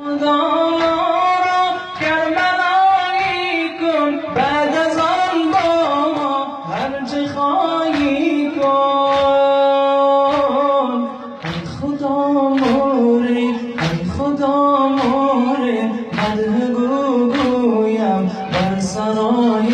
خدا را کربلایی کن بعد از آن با ما هرچه خواهی کن. ای خدا موری ای خدا موری مدح گویم بر سرای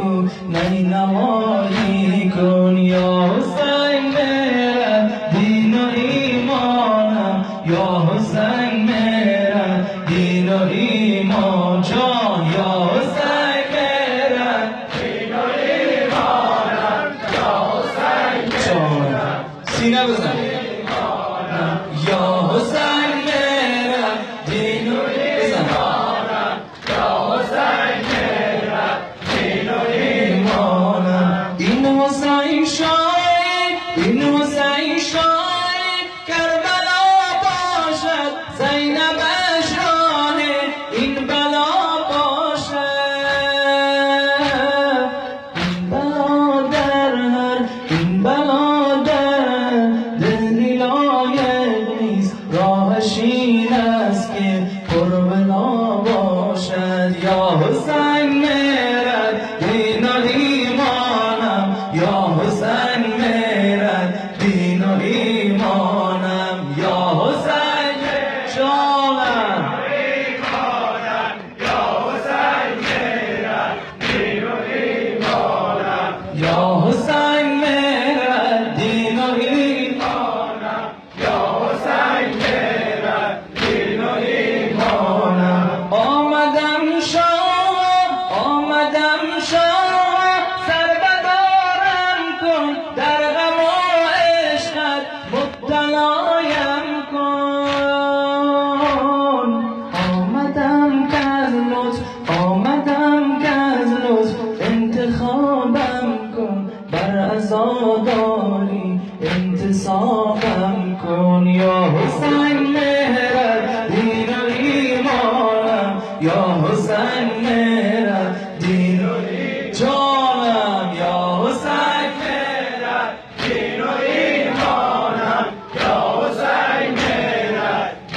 او نینوایی کن. یا حسین میرا دین و ایمانم، یا حسین میرا دین و ایمان جان، یا حسین میرا دین و ایمانم، یا حسین جان سینه بزن یا حسین میرا دین و ایمانم، یا حسین میرا دین و ایمانم. این حسین شاید این حسین شاید کربلا باشد، زینبش راه این بلا باشد. این بلا در هر این بلا در دلی لایق نیست، راهش این است که پر بلا باشد. یا حسین میرا دین و ایمانم، یا حسین میرا دین و ایمانم، یا حسین جانم یا حسین میرا دین و ایمانم، یا حسین میرا دین و ایمانم، یا حسین میرا دین و ایمانم. آمدم شاه سر بدارم کن، در غم و عشقت مبتلایم کن. آمدم که از لطف انتخابم کن، بر عزاداری انتصابم کن. یا حسین میرا دین و ایمانم، یا حسین میرا دین و جانم، یا حسین میرا دین و ایمانم، یا حسین میرا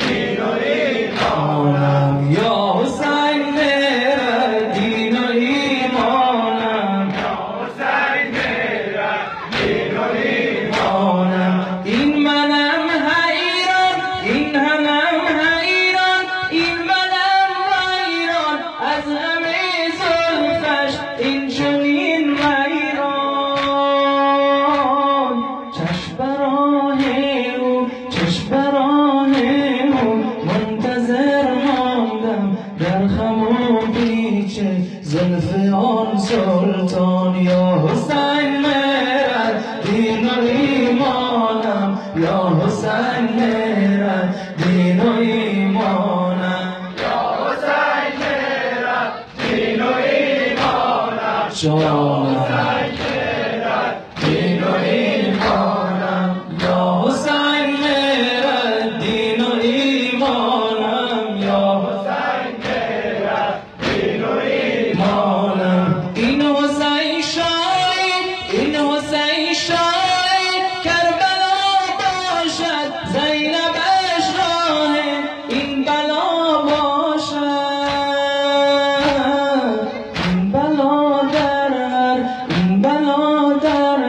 دین و ایمانم، یا حسین میرا دین و ایمانم، یا حسین میرا دین و ایمانم. این منم حیران این همم حیران، این منم حیران از همه زلفش این چنین حیران. چشم براه او منتظر ماندم، در خم و پیچ زلف آن سلطان. یا حسین میرا دین و ایمانم، یا حسین میرا دین و ایمانم، یا حسین میرا دین و ایمانم جانم دین و ایمانم، یا حسین میرا دین و ایمانم، یا حسین میرا دین و ایمانم. این حسین شاید کربلا باشد، زینبش راه این بلا باشد. این بلا در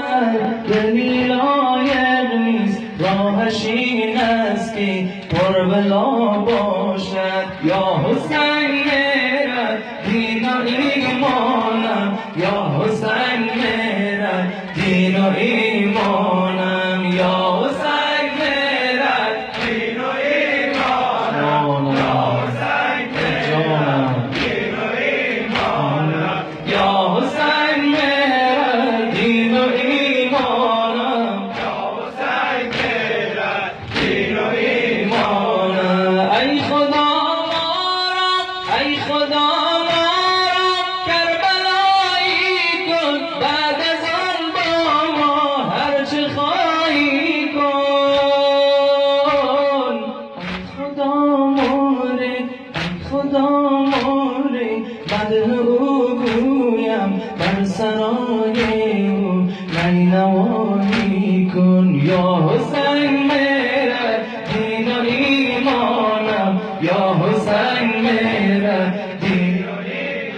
دلی لایق نیست، راهش این است که پر بلا باشد. یا حسین میرا دین و ایمانم، یا حسین میرا دین و ایمانم، یا حسین میرا دین و ایمانم، یا حسین میرا دین و ایمانم، یا حسین میرا دین و ایمانم، یا حسین میرا دین و ایمانم. ای خدا مارا کربلایی کن، بعد از آن با ما هرچه خواهی کن. ای خدا موری مدح او گویم بر سرای او نینوایی کن. یا حسین میرا دین و ایمانم، یا حسین میرا دین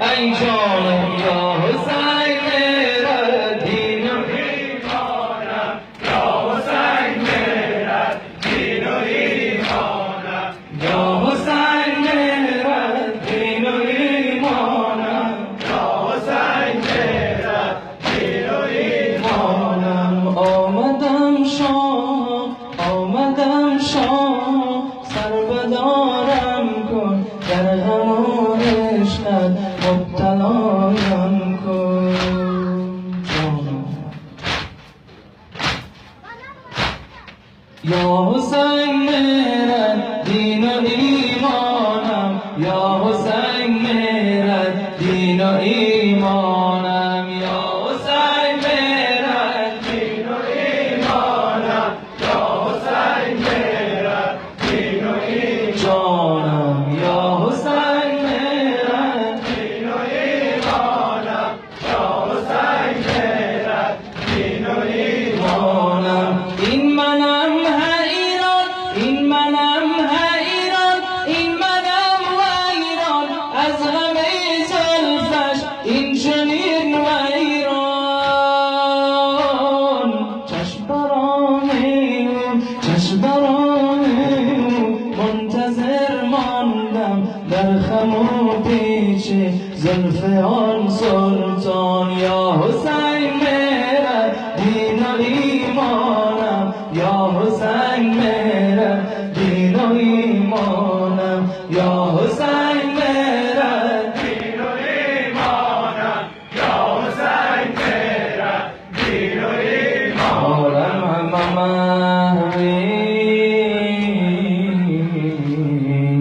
ای جانم یا حسین میرا دین و ایمانم یا حسین میرا دین و ایمانم یا حسین میرا دین و ایمانم یا حسین میرا دین و ایمانم آمدم شام سر بدارم کن در غم و عشقت مبتلایم کن یا حسین میرا دین و ایمانم یا حسین میرا دین و ایمانم یا حسین میرا دین و ایمانم یا حسین میرا دین و ایمانم یا حسین میرا دین و ایمانم یا حسین میرا دین و ایمانم این منم حیران این منم حیران این منم ویران از غم زلفش این چنین ویران چشم برای منتظر ماندم در خم و پیچ زلف